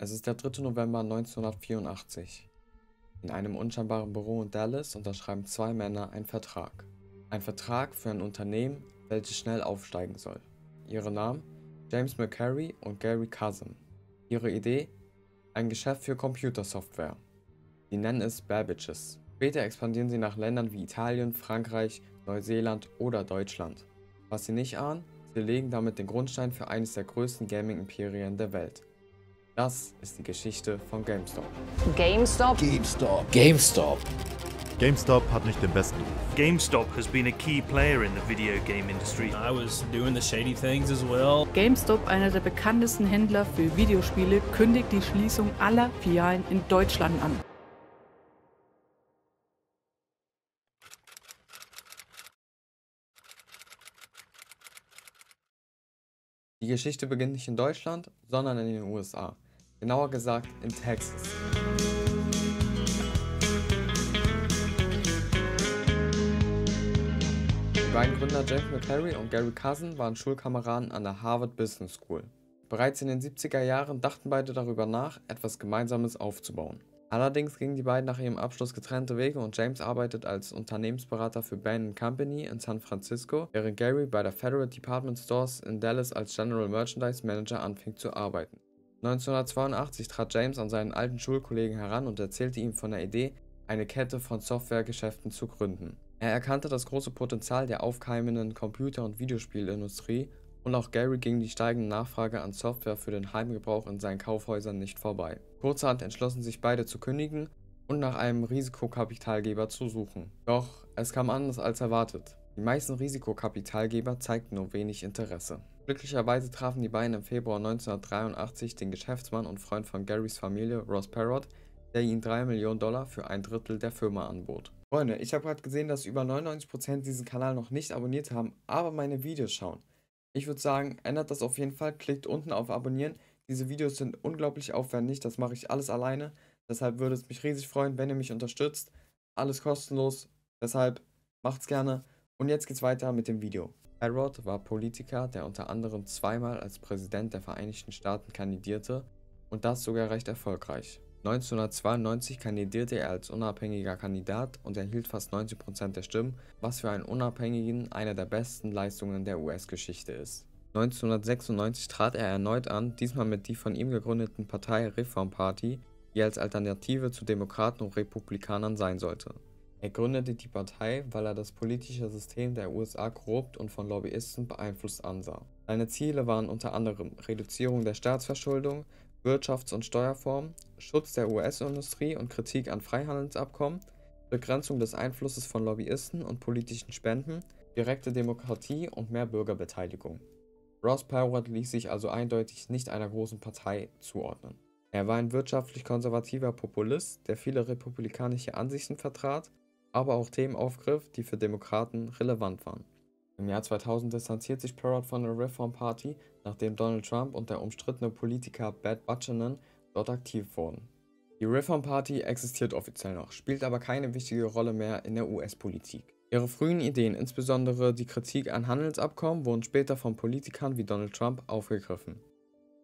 Es ist der 3. November 1984. In einem unscheinbaren Büro in Dallas unterschreiben zwei Männer einen Vertrag. Ein Vertrag für ein Unternehmen, welches schnell aufsteigen soll. Ihre Namen: James McCary und Gary Cousin. Ihre Idee: ein Geschäft für Computersoftware. Sie nennen es Babbages. Später expandieren sie nach Ländern wie Italien, Frankreich, Neuseeland oder Deutschland. Was sie nicht ahnen: sie legen damit den Grundstein für eines der größten Gaming-Imperien der Welt. Das ist die Geschichte von GameStop. GameStop? GameStop hat nicht den besten Ruf. GameStop has been a key player in the video game industry. I was doing the shady things as well. GameStop, einer der bekanntesten Händler für Videospiele, kündigt die Schließung aller Filialen in Deutschland an. Die Geschichte beginnt nicht in Deutschland, sondern in den USA. Genauer gesagt in Texas. Die beiden Gründer James McCary und Gary Cousin waren Schulkameraden an der Harvard Business School. Bereits in den 70er Jahren dachten beide darüber nach, etwas Gemeinsames aufzubauen. Allerdings gingen die beiden nach ihrem Abschluss getrennte Wege und James arbeitet als Unternehmensberater für Bain & Company in San Francisco, während Gary bei der Federal Department Stores in Dallas als General Merchandise Manager anfing zu arbeiten. 1982 trat James an seinen alten Schulkollegen heran und erzählte ihm von der Idee, eine Kette von Softwaregeschäften zu gründen. Er erkannte das große Potenzial der aufkeimenden Computer- und Videospielindustrie und auch Gary ging die steigende Nachfrage an Software für den Heimgebrauch in seinen Kaufhäusern nicht vorbei. Kurzerhand entschlossen sich beide zu kündigen und nach einem Risikokapitalgeber zu suchen. Doch es kam anders als erwartet. Die meisten Risikokapitalgeber zeigten nur wenig Interesse. Glücklicherweise trafen die beiden im Februar 1983 den Geschäftsmann und Freund von Garys Familie, Ross Perot, der ihnen $3 Millionen für ein Drittel der Firma anbot. Freunde, ich habe gerade gesehen, dass über 99% diesen Kanal noch nicht abonniert haben, aber meine Videos schauen. Ich würde sagen, ändert das auf jeden Fall, klickt unten auf Abonnieren. Diese Videos sind unglaublich aufwendig, das mache ich alles alleine. Deshalb würde es mich riesig freuen, wenn ihr mich unterstützt. Alles kostenlos, deshalb macht's gerne. Und jetzt geht's weiter mit dem Video. Perot war Politiker, der unter anderem zweimal als Präsident der Vereinigten Staaten kandidierte und das sogar recht erfolgreich. 1992 kandidierte er als unabhängiger Kandidat und erhielt fast 90% der Stimmen, was für einen Unabhängigen eine der besten Leistungen der US-Geschichte ist. 1996 trat er erneut an, diesmal mit die von ihm gegründeten Partei Reform Party, die als Alternative zu Demokraten und Republikanern sein sollte. Er gründete die Partei, weil er das politische System der USA korrupt und von Lobbyisten beeinflusst ansah. Seine Ziele waren unter anderem Reduzierung der Staatsverschuldung, Wirtschafts- und Steuerformen, Schutz der US-Industrie und Kritik an Freihandelsabkommen, Begrenzung des Einflusses von Lobbyisten und politischen Spenden, direkte Demokratie und mehr Bürgerbeteiligung. Ross Perot ließ sich also eindeutig nicht einer großen Partei zuordnen. Er war ein wirtschaftlich konservativer Populist, der viele republikanische Ansichten vertrat, aber auch Themen aufgriff, die für Demokraten relevant waren. Im Jahr 2000 distanziert sich Perot von der Reform Party, nachdem Donald Trump und der umstrittene Politiker Pat Buchanan dort aktiv wurden. Die Reform Party existiert offiziell noch, spielt aber keine wichtige Rolle mehr in der US-Politik. Ihre frühen Ideen, insbesondere die Kritik an Handelsabkommen, wurden später von Politikern wie Donald Trump aufgegriffen.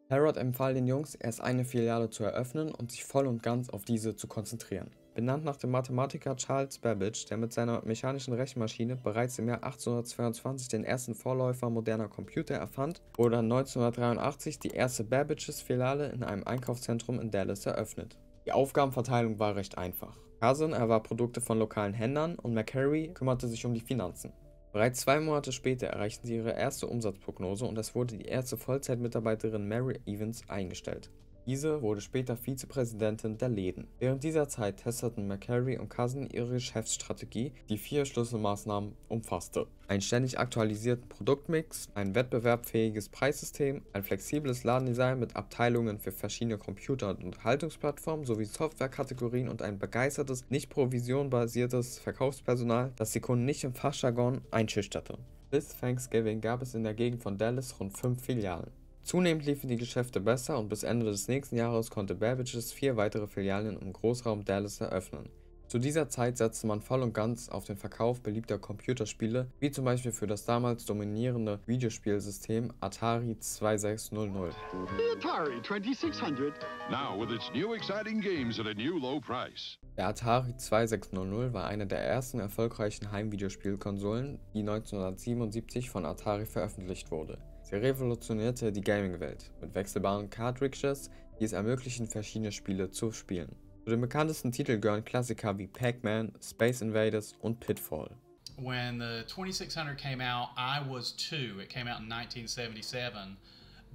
Perot empfahl den Jungs, erst eine Filiale zu eröffnen und sich voll und ganz auf diese zu konzentrieren. Benannt nach dem Mathematiker Charles Babbage, der mit seiner mechanischen Rechenmaschine bereits im Jahr 1822 den ersten Vorläufer moderner Computer erfand, wurde 1983 die erste Babbages-Filiale in einem Einkaufszentrum in Dallas eröffnet. Die Aufgabenverteilung war recht einfach. Cousin erwarb Produkte von lokalen Händlern und McCary kümmerte sich um die Finanzen. Bereits 2 Monate später erreichten sie ihre erste Umsatzprognose und es wurde die erste Vollzeitmitarbeiterin Mary Evans eingestellt. Diese wurde später Vizepräsidentin der Läden. Während dieser Zeit testeten McCary und Cousin ihre Geschäftsstrategie, die 4 Schlüsselmaßnahmen umfasste: einen ständig aktualisierten Produktmix, ein wettbewerbsfähiges Preissystem, ein flexibles Ladendesign mit Abteilungen für verschiedene Computer- und Unterhaltungsplattformen sowie Softwarekategorien und ein begeistertes, nicht provisionbasiertes Verkaufspersonal, das die Kunden nicht im Fachjargon einschüchterte. Bis Thanksgiving gab es in der Gegend von Dallas rund 5 Filialen. Zunehmend liefen die Geschäfte besser und bis Ende des nächsten Jahres konnte Babbages 4 weitere Filialen im Großraum Dallas eröffnen. Zu dieser Zeit setzte man voll und ganz auf den Verkauf beliebter Computerspiele, wie zum Beispiel für das damals dominierende Videospielsystem Atari 2600. The Atari 2600. Now with its new exciting games at a new low price. Der Atari 2600 war eine der ersten erfolgreichen Heimvideospielkonsolen, die 1977 von Atari veröffentlicht wurde. Sie revolutionierte die Gaming-Welt mit wechselbaren Cartridges, die es ermöglichen, verschiedene Spiele zu spielen. Zu den bekanntesten Titeln gehören Klassiker wie Pac-Man, Space Invaders und Pitfall. When the 2600 came out, I was 2. It came out in 1977,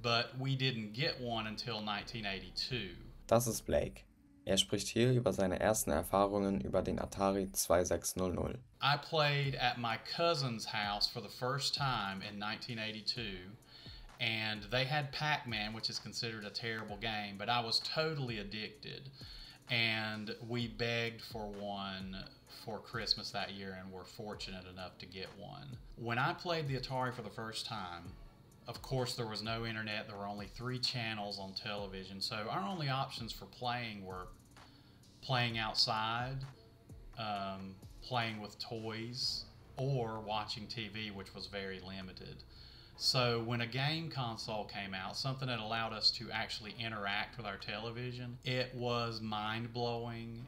but we didn't get one until 1982. Das ist Blake. Er spricht hier über seine ersten Erfahrungen über den Atari 2600. I played at my cousin's house for the first time in 1982, and they had Pac-Man, which is considered a terrible game, but I was totally addicted, and we begged for one for Christmas that year and were fortunate enough to get one. When I played the Atari for the first time, of course there was no internet, there were only 3 channels on television, so our only options for playing were playing outside, playing with toys, or watching TV, which was very limited. So when a game console came out, something that allowed us to actually interact with our television, it was mind-blowing.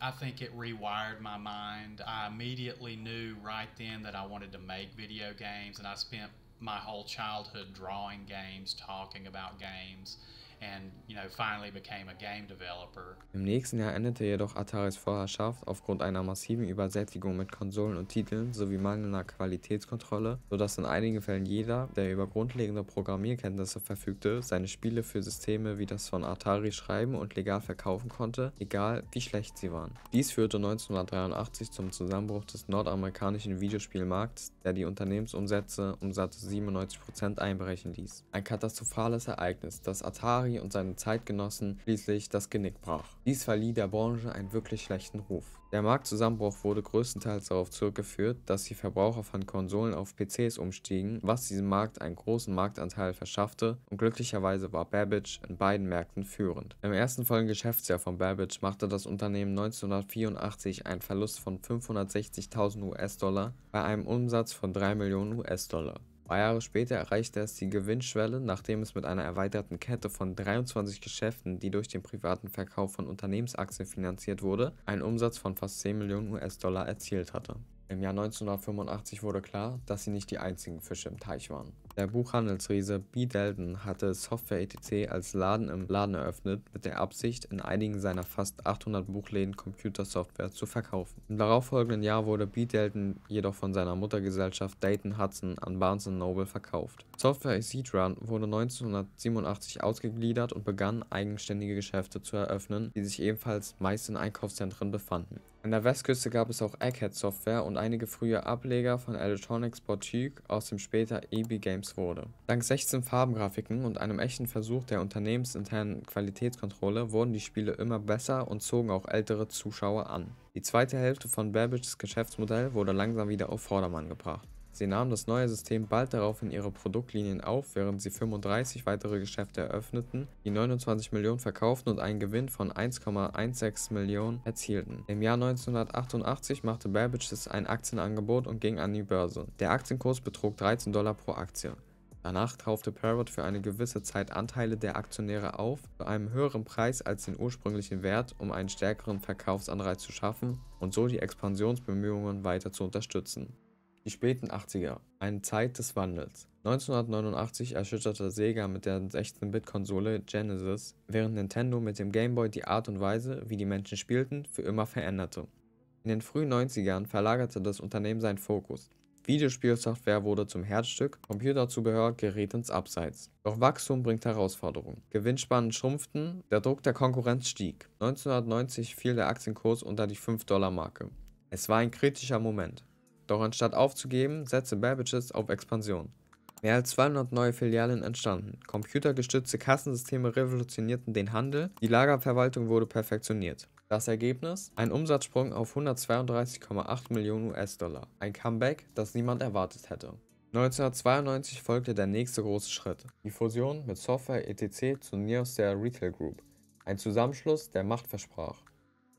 I think it rewired my mind. I immediately knew right then that I wanted to make video games, and I spent my whole childhood drawing games, talking about games, and finally became a game developer. Im nächsten Jahr endete jedoch Ataris Vorherrschaft aufgrund einer massiven Übersättigung mit Konsolen und Titeln sowie mangelnder Qualitätskontrolle, sodass in einigen Fällen jeder, der über grundlegende Programmierkenntnisse verfügte, seine Spiele für Systeme wie das von Atari schreiben und legal verkaufen konnte, egal wie schlecht sie waren. Dies führte 1983 zum Zusammenbruch des nordamerikanischen Videospielmarkts, der die Unternehmensumsätze um satte 97% einbrechen ließ. Ein katastrophales Ereignis, das Atari und seine Zeitgenossen schließlich das Genick brach. Dies verlieh der Branche einen wirklich schlechten Ruf. Der Marktzusammenbruch wurde größtenteils darauf zurückgeführt, dass die Verbraucher von Konsolen auf PCs umstiegen, was diesem Markt einen großen Marktanteil verschaffte, und glücklicherweise war Babbage in beiden Märkten führend. Im ersten vollen Geschäftsjahr von Babbage machte das Unternehmen 1984 einen Verlust von 560.000 US-Dollar bei einem Umsatz von 3 Millionen US-Dollar. 2 Jahre später erreichte es die Gewinnschwelle, nachdem es mit einer erweiterten Kette von 23 Geschäften, die durch den privaten Verkauf von Unternehmensaktien finanziert wurde, einen Umsatz von fast 10 Millionen US-Dollar erzielt hatte. Im Jahr 1985 wurde klar, dass sie nicht die einzigen Fische im Teich waren. Der Buchhandelsriese B. Delden hatte Software etc. als Laden im Laden eröffnet, mit der Absicht, in einigen seiner fast 800 Buchläden Computersoftware zu verkaufen. Im darauffolgenden Jahr wurde B. Delden jedoch von seiner Muttergesellschaft Dayton Hudson an Barnes & Noble verkauft. Software etc. wurde 1987 ausgegliedert und begann, eigenständige Geschäfte zu eröffnen, die sich ebenfalls meist in Einkaufszentren befanden. An der Westküste gab es auch Egghead Software und einige frühe Ableger von Electronics Boutique, aus dem später EB Games wurde. Dank 16 Farbengrafiken und einem echten Versuch der unternehmensinternen Qualitätskontrolle wurden die Spiele immer besser und zogen auch ältere Zuschauer an. Die zweite Hälfte von Babbages Geschäftsmodell wurde langsam wieder auf Vordermann gebracht. Sie nahmen das neue System bald darauf in ihre Produktlinien auf, während sie 35 weitere Geschäfte eröffneten, die 29 Millionen verkauften und einen Gewinn von 1,16 Millionen erzielten. Im Jahr 1988 machte Babbage ein Aktienangebot und ging an die Börse. Der Aktienkurs betrug $13 pro Aktie. Danach kaufte Parrott für eine gewisse Zeit Anteile der Aktionäre auf, zu einem höheren Preis als den ursprünglichen Wert, um einen stärkeren Verkaufsanreiz zu schaffen und so die Expansionsbemühungen weiter zu unterstützen. Die späten 80er, eine Zeit des Wandels. 1989 erschütterte Sega mit der 16-Bit-Konsole Genesis, während Nintendo mit dem Game Boy die Art und Weise, wie die Menschen spielten, für immer veränderte. In den frühen 90ern verlagerte das Unternehmen seinen Fokus. Videospielsoftware wurde zum Herzstück, Computerzubehör geriet ins Abseits. Doch Wachstum bringt Herausforderungen. Gewinnspannen schrumpften, der Druck der Konkurrenz stieg. 1990 fiel der Aktienkurs unter die $5-Marke. Es war ein kritischer Moment. Doch anstatt aufzugeben, setzte Babbage auf Expansion. Mehr als 200 neue Filialen entstanden. Computergestützte Kassensysteme revolutionierten den Handel, die Lagerverwaltung wurde perfektioniert. Das Ergebnis? Ein Umsatzsprung auf 132,8 Millionen US-Dollar. Ein Comeback, das niemand erwartet hätte. 1992 folgte der nächste große Schritt. Die Fusion mit Software etc. zu Neoster Retail Group. Ein Zusammenschluss, der Macht versprach.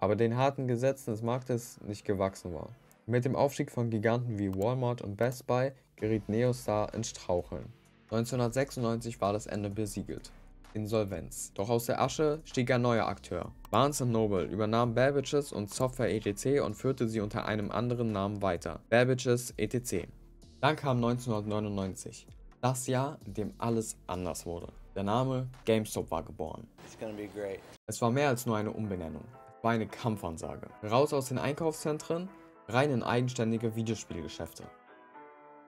aber den harten Gesetzen des Marktes nicht gewachsen war. Mit dem Aufstieg von Giganten wie Walmart und Best Buy geriet Neostar ins Straucheln. 1996 war das Ende besiegelt. Insolvenz. Doch aus der Asche stieg ein neuer Akteur. Barnes & Noble übernahm Babbage's und Software etc. und führte sie unter einem anderen Namen weiter. Babbage's etc. Dann kam 1999. Das Jahr, in dem alles anders wurde. Der Name GameStop war geboren. Es war mehr als nur eine Umbenennung. Es war eine Kampfansage. Raus aus den Einkaufszentren, rein in eigenständige Videospielgeschäfte.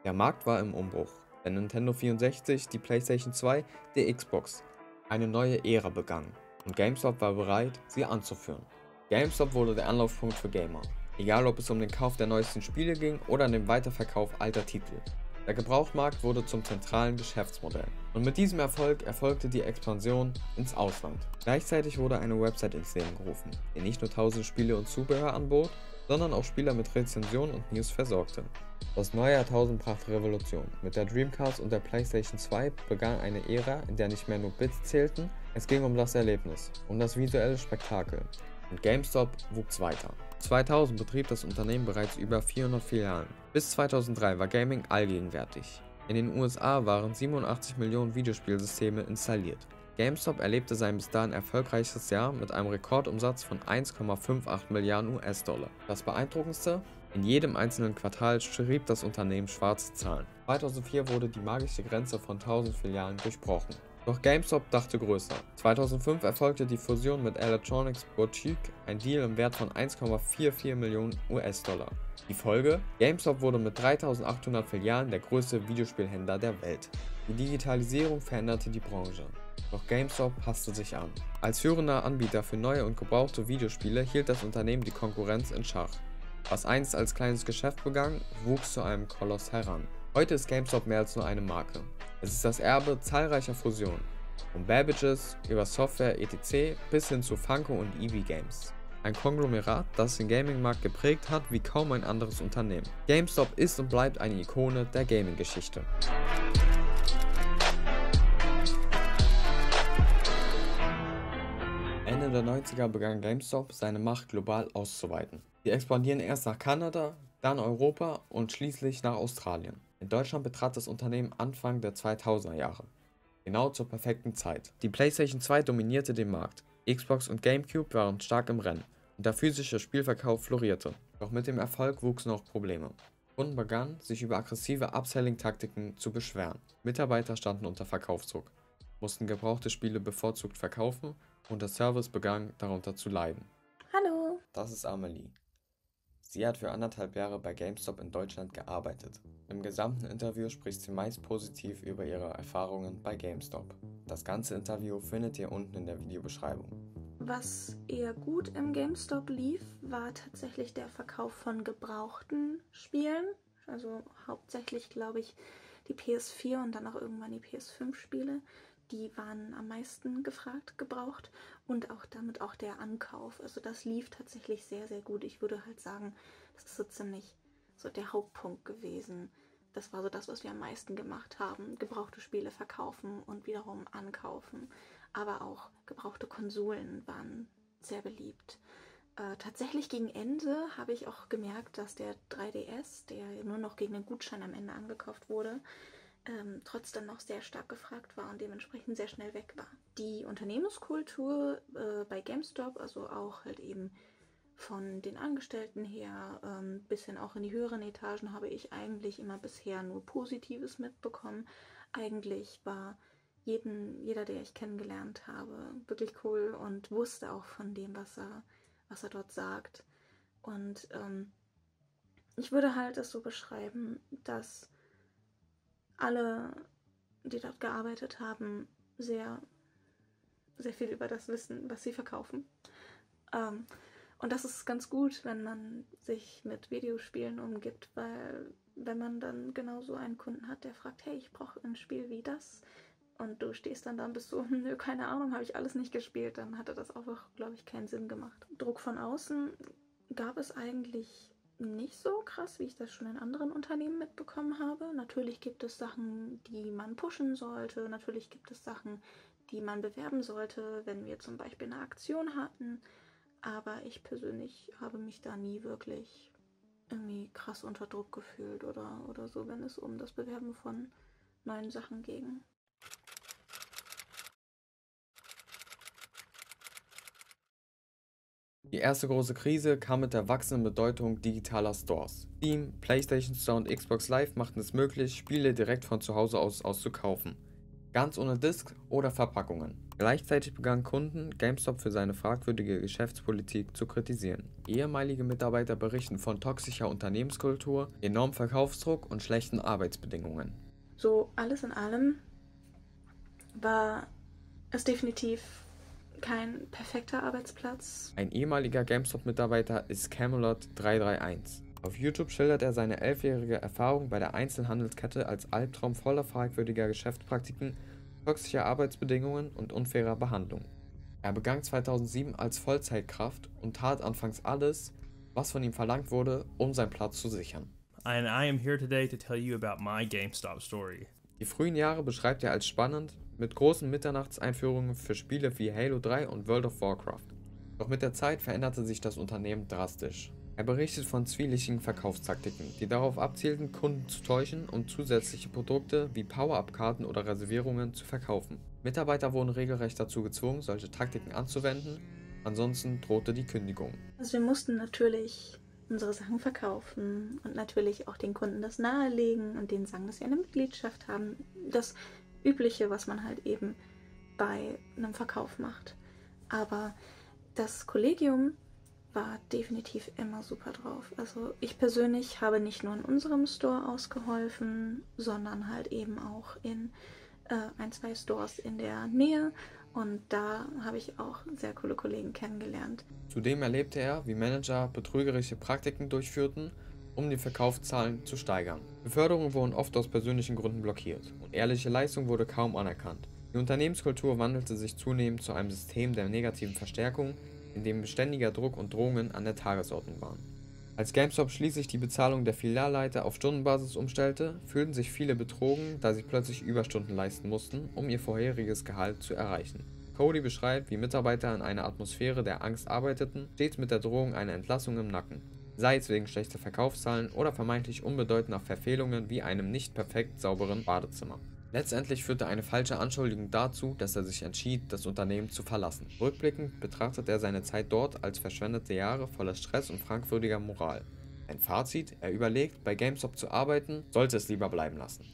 Der Markt war im Umbruch. Der Nintendo 64, die PlayStation 2, die Xbox. Eine neue Ära begann und GameStop war bereit, sie anzuführen. GameStop wurde der Anlaufpunkt für Gamer, egal ob es um den Kauf der neuesten Spiele ging oder den Weiterverkauf alter Titel. Der Gebrauchtmarkt wurde zum zentralen Geschäftsmodell. Und mit diesem Erfolg erfolgte die Expansion ins Ausland. Gleichzeitig wurde eine Website ins Leben gerufen, die nicht nur tausende Spiele und Zubehör anbot, sondern auch Spieler mit Rezensionen und News versorgte. Das neue Jahrtausend brachte Revolution. Mit der Dreamcast und der PlayStation 2 begann eine Ära, in der nicht mehr nur Bits zählten, es ging um das Erlebnis, um das visuelle Spektakel. Und GameStop wuchs weiter. 2000 betrieb das Unternehmen bereits über 400 Filialen. Bis 2003 war Gaming allgegenwärtig. In den USA waren 87 Millionen Videospielsysteme installiert. GameStop erlebte sein bis dahin erfolgreichstes Jahr mit einem Rekordumsatz von 1,58 Milliarden US-Dollar. Das Beeindruckendste? In jedem einzelnen Quartal schrieb das Unternehmen schwarze Zahlen. 2004 wurde die magische Grenze von 1000 Filialen durchbrochen. Doch GameStop dachte größer. 2005 erfolgte die Fusion mit Electronics Boutique, ein Deal im Wert von 1,44 Millionen US-Dollar. Die Folge? GameStop wurde mit 3800 Filialen der größte Videospielhändler der Welt. Die Digitalisierung veränderte die Branche. Doch GameStop passte sich an. Als führender Anbieter für neue und gebrauchte Videospiele hielt das Unternehmen die Konkurrenz in Schach. Was einst als kleines Geschäft begann, wuchs zu einem Koloss heran. Heute ist GameStop mehr als nur eine Marke. Es ist das Erbe zahlreicher Fusionen. Von Babbage's über Software etc. bis hin zu Funko und EB Games. Ein Konglomerat, das den Gaming-Markt geprägt hat wie kaum ein anderes Unternehmen. GameStop ist und bleibt eine Ikone der Gaming-Geschichte. Ende der 90er begann GameStop seine Macht global auszuweiten. Sie expandieren erst nach Kanada, dann Europa und schließlich nach Australien. In Deutschland betrat das Unternehmen Anfang der 2000er Jahre. Genau zur perfekten Zeit. Die PlayStation 2 dominierte den Markt. Xbox und GameCube waren stark im Rennen und der physische Spielverkauf florierte. Doch mit dem Erfolg wuchsen auch Probleme. Kunden begannen, sich über aggressive Upselling-Taktiken zu beschweren. Mitarbeiter standen unter Verkaufsdruck, mussten gebrauchte Spiele bevorzugt verkaufen und der Service begann darunter zu leiden. Hallo. Das ist Amelie. Sie hat für 1,5 Jahre bei GameStop in Deutschland gearbeitet. Im gesamten Interview spricht sie meist positiv über ihre Erfahrungen bei GameStop. Das ganze Interview findet ihr unten in der Videobeschreibung. Was eher gut im GameStop lief, war tatsächlich der Verkauf von gebrauchten Spielen. Also hauptsächlich, glaube ich, die PS4 und dann auch irgendwann die PS5-Spiele. Die waren am meisten gefragt, gebraucht, und auch damit auch der Ankauf. Also das lief tatsächlich sehr, sehr gut. Ich würde halt sagen, das ist so ziemlich so der Hauptpunkt gewesen. Das war so das, was wir am meisten gemacht haben. Gebrauchte Spiele verkaufen und wiederum ankaufen. Aber auch gebrauchte Konsolen waren sehr beliebt. Tatsächlich gegen Ende habe ich auch gemerkt, dass der 3DS, der nur noch gegen den Gutschein am Ende angekauft wurde, trotzdem noch sehr stark gefragt war und dementsprechend sehr schnell weg war. Die Unternehmenskultur bei GameStop, also auch halt eben von den Angestellten her bis hin auch in die höheren Etagen, habe ich eigentlich immer bisher nur Positives mitbekommen. Eigentlich war jeder, der ich kennengelernt habe, wirklich cool und wusste auch von dem, was er dort sagt. Und ich würde halt es so beschreiben, dass alle, die dort gearbeitet haben, sehr, sehr viel über das wissen, was sie verkaufen. Und das ist ganz gut, wenn man sich mit Videospielen umgibt, weil wenn man dann genauso einen Kunden hat, der fragt, hey, ich brauche ein Spiel wie das, und du stehst dann da und bist so, nö, keine Ahnung, habe ich alles nicht gespielt, dann hatte das auch, glaube ich, keinen Sinn gemacht. Druck von außen gab es eigentlich nicht so krass, wie ich das schon in anderen Unternehmen mitbekommen habe. Natürlich gibt es Sachen, die man pushen sollte. Natürlich gibt es Sachen, die man bewerben sollte, wenn wir zum Beispiel eine Aktion hatten. aber ich persönlich habe mich da nie wirklich irgendwie krass unter Druck gefühlt oder so, wenn es um das Bewerben von neuen Sachen ging. Die erste große Krise kam mit der wachsenden Bedeutung digitaler Stores. Steam, PlayStation Store und Xbox Live machten es möglich, Spiele direkt von zu Hause aus zu kaufen. Ganz ohne Disc oder Verpackungen. Gleichzeitig begannen Kunden, GameStop für seine fragwürdige Geschäftspolitik zu kritisieren. Ehemalige Mitarbeiter berichten von toxischer Unternehmenskultur, enormem Verkaufsdruck und schlechten Arbeitsbedingungen. So alles in allem war es definitiv kein perfekter Arbeitsplatz. Ein ehemaliger GameStop-Mitarbeiter ist Camelot331. Auf YouTube schildert er seine 11-jährige Erfahrung bei der Einzelhandelskette als Albtraum voller fragwürdiger Geschäftspraktiken, toxischer Arbeitsbedingungen und unfairer Behandlung. Er begann 2007 als Vollzeitkraft und tat anfangs alles, was von ihm verlangt wurde, um seinen Platz zu sichern. And I am here today to tell you about my GameStop story. Die frühen Jahre beschreibt er als spannend, mit großen Mitternachtseinführungen für Spiele wie Halo 3 und World of Warcraft. Doch mit der Zeit veränderte sich das Unternehmen drastisch. Er berichtet von zwielichtigen Verkaufstaktiken, die darauf abzielten, Kunden zu täuschen und zusätzliche Produkte wie Power-Up-Karten oder Reservierungen zu verkaufen. Mitarbeiter wurden regelrecht dazu gezwungen, solche Taktiken anzuwenden, ansonsten drohte die Kündigung. Also wir mussten natürlich unsere Sachen verkaufen und natürlich auch den Kunden das nahelegen und denen sagen, dass sie eine Mitgliedschaft haben. Das Übliche, was man halt eben bei einem Verkauf macht. Aber das Kollegium war definitiv immer super drauf. Also ich persönlich habe nicht nur in unserem Store ausgeholfen, sondern halt eben auch in ein, zwei Stores in der Nähe. Und da habe ich auch sehr coole Kollegen kennengelernt. Zudem erlebte er, wie Manager betrügerische Praktiken durchführten, um die Verkaufszahlen zu steigern. Beförderungen wurden oft aus persönlichen Gründen blockiert und ehrliche Leistung wurde kaum anerkannt. Die Unternehmenskultur wandelte sich zunehmend zu einem System der negativen Verstärkung, in dem beständiger Druck und Drohungen an der Tagesordnung waren. Als GameStop schließlich die Bezahlung der Filialleiter auf Stundenbasis umstellte, fühlten sich viele betrogen, da sie plötzlich Überstunden leisten mussten, um ihr vorheriges Gehalt zu erreichen. Cody beschreibt, wie Mitarbeiter in einer Atmosphäre der Angst arbeiteten, stets mit der Drohung einer Entlassung im Nacken. Sei es wegen schlechter Verkaufszahlen oder vermeintlich unbedeutender Verfehlungen wie einem nicht perfekt sauberen Badezimmer. Letztendlich führte eine falsche Anschuldigung dazu, dass er sich entschied, das Unternehmen zu verlassen. Rückblickend betrachtet er seine Zeit dort als verschwendete Jahre voller Stress und fragwürdiger Moral. Ein Fazit: Er überlegt, bei GameStop zu arbeiten, sollte es lieber bleiben lassen.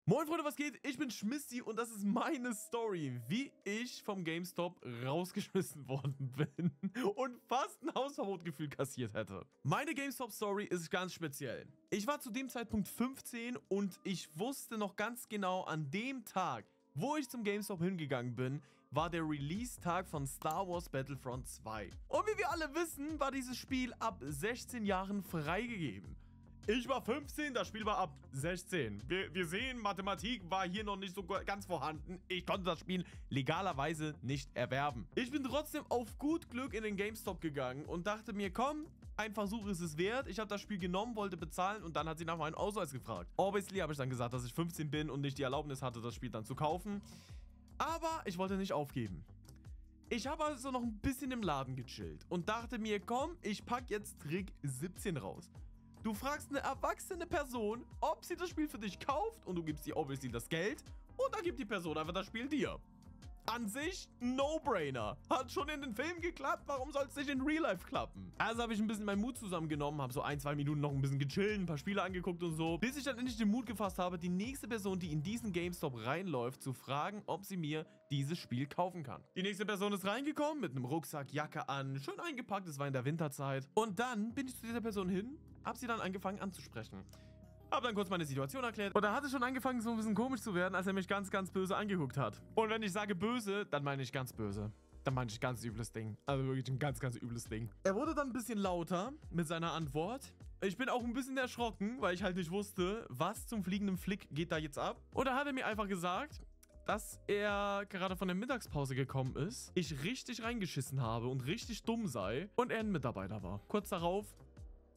Moin Freunde, was geht? Ich bin Schmissi und das ist meine Story, wie ich vom GameStop rausgeschmissen worden bin und fast ein Hausverbotgefühl kassiert hätte. Meine GameStop-Story ist ganz speziell. Ich war zu dem Zeitpunkt 15 und ich wusste noch ganz genau, an dem Tag, wo ich zum GameStop hingegangen bin, war der Release-Tag von Star Wars Battlefront 2. Und wie wir alle wissen, war dieses Spiel ab 16 Jahren freigegeben. Ich war 15, das Spiel war ab 16. Wir sehen, Mathematik war hier noch nicht so ganz vorhanden. Ich konnte das Spiel legalerweise nicht erwerben. Ich bin trotzdem auf gut Glück in den GameStop gegangen und dachte mir, komm, ein Versuch ist es wert. Ich habe das Spiel genommen, wollte bezahlen und dann hat sie nach meinem Ausweis gefragt. Obviously habe ich dann gesagt, dass ich 15 bin und nicht die Erlaubnis hatte, das Spiel dann zu kaufen. Aber ich wollte nicht aufgeben. Ich habe also noch ein bisschen im Laden gechillt und dachte mir, komm, ich packe jetzt Trick 17 raus. Du fragst eine erwachsene Person, ob sie das Spiel für dich kauft und du gibst ihr obviously das Geld und dann gibt die Person einfach das Spiel dir. An sich, No-Brainer. Hat schon in den Filmen geklappt, warum soll es nicht in Real Life klappen? Also habe ich ein bisschen meinen Mut zusammengenommen, habe so 1-2 Minuten noch ein bisschen gechillt, ein paar Spiele angeguckt und so, bis ich dann endlich den Mut gefasst habe, die nächste Person, die in diesen GameStop reinläuft, zu fragen, ob sie mir dieses Spiel kaufen kann. Die nächste Person ist reingekommen mit einem Rucksack, Jacke an, schön eingepackt, es war in der Winterzeit. Und dann bin ich zu dieser Person hin, habe sie dann angefangen anzusprechen. Hab dann kurz meine Situation erklärt und da hat es schon angefangen so ein bisschen komisch zu werden, als er mich ganz, ganz böse angeguckt hat. Und wenn ich sage böse, dann meine ich ganz böse. Dann meine ich ganz übles Ding. Also wirklich ein ganz, ganz übles Ding. Er wurde dann ein bisschen lauter mit seiner Antwort. Ich bin auch ein bisschen erschrocken, weil ich halt nicht wusste, was zum fliegenden Flick geht da jetzt ab. Und da hat er mir einfach gesagt, dass er gerade von der Mittagspause gekommen ist, ich richtig reingeschissen habe und richtig dumm sei und er ein Mitarbeiter war. Kurz darauf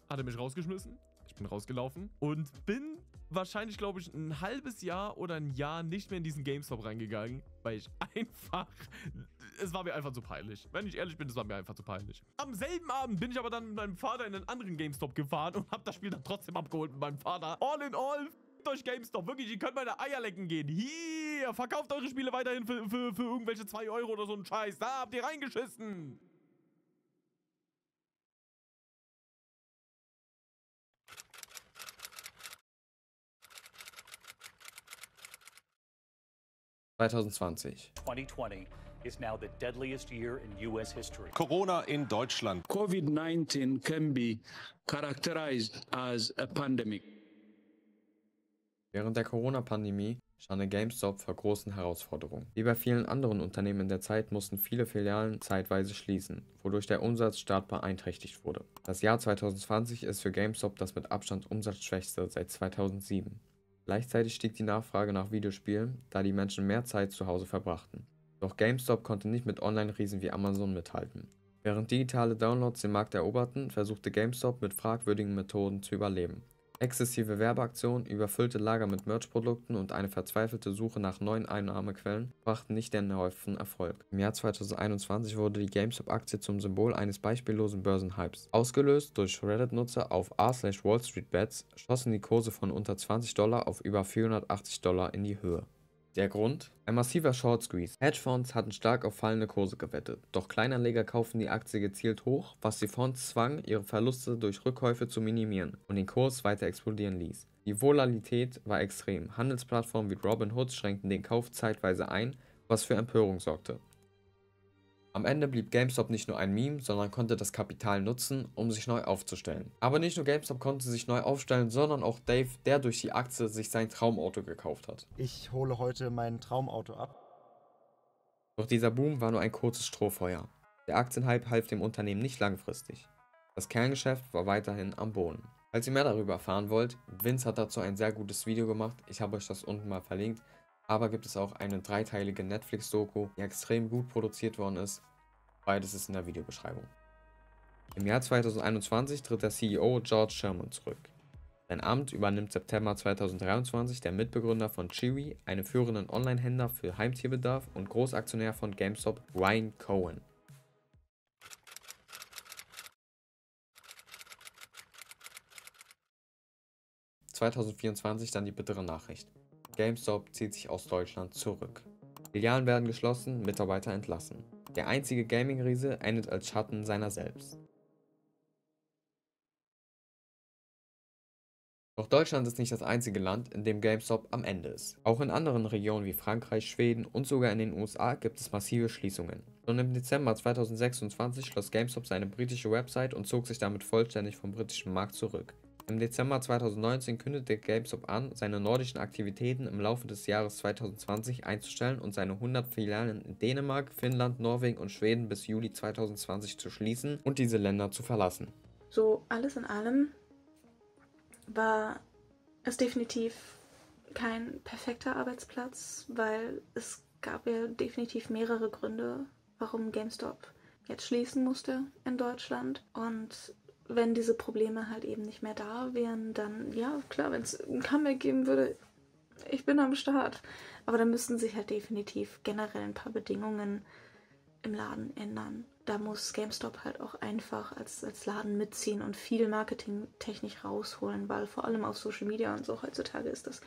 hat er mich rausgeschmissen. Ich bin rausgelaufen und bin wahrscheinlich, glaube ich, ein halbes Jahr oder ein Jahr nicht mehr in diesen GameStop reingegangen, weil ich einfach... Es war mir einfach zu peinlich. Wenn ich ehrlich bin, es war mir einfach zu peinlich. Am selben Abend bin ich aber dann mit meinem Vater in einen anderen GameStop gefahren und habe das Spiel dann trotzdem abgeholt mit meinem Vater. All in all, durch GameStop. Wirklich, ihr könnt meine Eier lecken gehen. Hier, verkauft eure Spiele weiterhin für irgendwelche 2 Euro oder so einen Scheiß. Da habt ihr reingeschissen. ...2020. 2020 is now the deadliest year in US history. Corona in Deutschland. COVID-19 can be characterized as a pandemic. Während der Corona-Pandemie stand GameStop vor großen Herausforderungen. Wie bei vielen anderen Unternehmen in der Zeit mussten viele Filialen zeitweise schließen, wodurch der Umsatz stark beeinträchtigt wurde. Das Jahr 2020 ist für GameStop das mit Abstand umsatzschwächste seit 2007. Gleichzeitig stieg die Nachfrage nach Videospielen, da die Menschen mehr Zeit zu Hause verbrachten. Doch GameStop konnte nicht mit Online-Riesen wie Amazon mithalten. Während digitale Downloads den Markt eroberten, versuchte GameStop mit fragwürdigen Methoden zu überleben. Exzessive Werbeaktionen, überfüllte Lager mit Merch-Produkten und eine verzweifelte Suche nach neuen Einnahmequellen brachten nicht den erhofften Erfolg. Im Jahr 2021 wurde die GameStop-Aktie zum Symbol eines beispiellosen Börsenhypes. Ausgelöst durch Reddit-Nutzer auf r/WallStreetBets schossen die Kurse von unter $20 auf über $480 in die Höhe. Der Grund? Ein massiver Short Squeeze. Hedgefonds hatten stark auf fallende Kurse gewettet, doch Kleinanleger kauften die Aktie gezielt hoch, was die Fonds zwang, ihre Verluste durch Rückkäufe zu minimieren und den Kurs weiter explodieren ließ. Die Volatilität war extrem. Handelsplattformen wie Robinhood schränkten den Kauf zeitweise ein, was für Empörung sorgte. Am Ende blieb GameStop nicht nur ein Meme, sondern konnte das Kapital nutzen, um sich neu aufzustellen. Aber nicht nur GameStop konnte sich neu aufstellen, sondern auch Dave, der durch die Aktie sich sein Traumauto gekauft hat. Ich hole heute mein Traumauto ab. Doch dieser Boom war nur ein kurzes Strohfeuer. Der Aktienhype half dem Unternehmen nicht langfristig. Das Kerngeschäft war weiterhin am Boden. Falls ihr mehr darüber erfahren wollt, Vince hat dazu ein sehr gutes Video gemacht, ich habe euch das unten mal verlinkt. Aber gibt es auch eine 3-teilige Netflix-Doku, die extrem gut produziert worden ist. Beides ist in der Videobeschreibung. Im Jahr 2021 tritt der CEO George Sherman zurück. Sein Amt übernimmt September 2023 der Mitbegründer von Chewy, einem führenden Online-Händler für Heimtierbedarf und Großaktionär von GameStop, Ryan Cohen. (2024) dann die bittere Nachricht. GameStop zieht sich aus Deutschland zurück. Filialen werden geschlossen, Mitarbeiter entlassen. Der einzige Gaming-Riese endet als Schatten seiner selbst. Doch Deutschland ist nicht das einzige Land, in dem GameStop am Ende ist. Auch in anderen Regionen wie Frankreich, Schweden und sogar in den USA gibt es massive Schließungen. Schon im Dezember 2026 schloss GameStop seine britische Website und zog sich damit vollständig vom britischen Markt zurück. Im Dezember 2019 kündigte GameStop an, seine nordischen Aktivitäten im Laufe des Jahres 2020 einzustellen und seine 100 Filialen in Dänemark, Finnland, Norwegen und Schweden bis Juli 2020 zu schließen und diese Länder zu verlassen. So alles in allem war es definitiv kein perfekter Arbeitsplatz, weil es gab ja definitiv mehrere Gründe, warum GameStop jetzt schließen musste in Deutschland. Und wenn diese Probleme halt eben nicht mehr da wären, dann, ja klar, wenn es ein Comeback geben würde, ich bin am Start. Aber dann müssten sich halt definitiv generell ein paar Bedingungen im Laden ändern. Da muss GameStop halt auch einfach als Laden mitziehen und viel marketingtechnisch rausholen, weil vor allem auf Social Media und so heutzutage ist das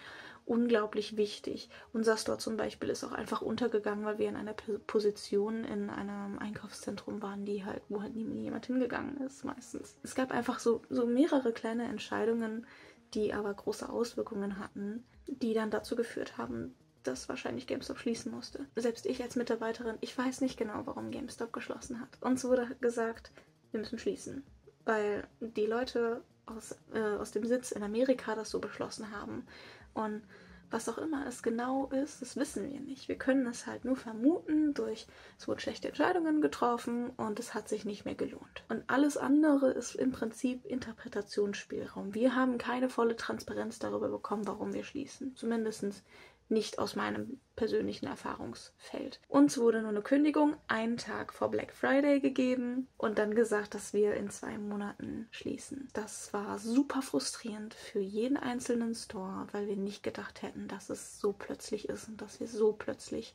unglaublich wichtig. Unser Store zum Beispiel ist auch einfach untergegangen, weil wir in einer Position in einem Einkaufszentrum waren, wo halt nie jemand hingegangen ist meistens. Es gab einfach so mehrere kleine Entscheidungen, die aber große Auswirkungen hatten, die dann dazu geführt haben, dass wahrscheinlich GameStop schließen musste. Selbst ich als Mitarbeiterin, ich weiß nicht genau, warum GameStop geschlossen hat. Uns wurde gesagt, wir müssen schließen, weil die Leute aus dem Sitz in Amerika das so beschlossen haben. Und was auch immer es genau ist, das wissen wir nicht. Wir können es halt nur vermuten, es wurden schlechte Entscheidungen getroffen und es hat sich nicht mehr gelohnt. Und alles andere ist im Prinzip Interpretationsspielraum. Wir haben keine volle Transparenz darüber bekommen, warum wir schließen. Zumindest nicht aus meinem persönlichen Erfahrungsfeld. Uns wurde nur eine Kündigung einen Tag vor Black Friday gegeben und dann gesagt, dass wir in 2 Monaten schließen. Das war super frustrierend für jeden einzelnen Store, weil wir nicht gedacht hätten, dass es so plötzlich ist und dass wir so plötzlich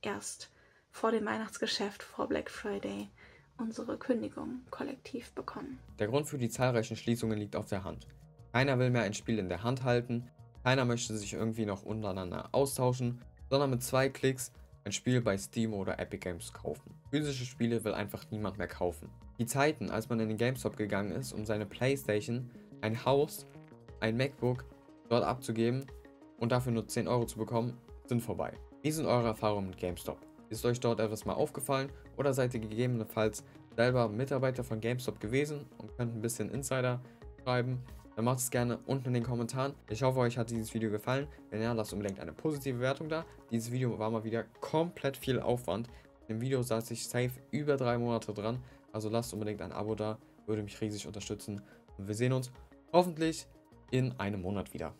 erst vor dem Weihnachtsgeschäft, vor Black Friday, unsere Kündigung kollektiv bekommen. Der Grund für die zahlreichen Schließungen liegt auf der Hand. Keiner will mehr ein Spiel in der Hand halten, keiner möchte sich irgendwie noch untereinander austauschen, sondern mit 2 Klicks ein Spiel bei Steam oder Epic Games kaufen. Physische Spiele will einfach niemand mehr kaufen. Die Zeiten, als man in den GameStop gegangen ist, um seine Playstation, ein Haus, ein MacBook dort abzugeben und dafür nur 10 Euro zu bekommen, sind vorbei. Wie sind eure Erfahrungen mit GameStop? Ist euch dort etwas mal aufgefallen oder seid ihr gegebenenfalls selber Mitarbeiter von GameStop gewesen und könnt ein bisschen Insider schreiben? Dann macht es gerne unten in den Kommentaren. Ich hoffe, euch hat dieses Video gefallen. Wenn ja, lasst unbedingt eine positive Bewertung da. Dieses Video war mal wieder komplett viel Aufwand. Im Video saß ich safe über 3 Monate dran. Also lasst unbedingt ein Abo da. Würde mich riesig unterstützen. Und wir sehen uns hoffentlich in einem Monat wieder.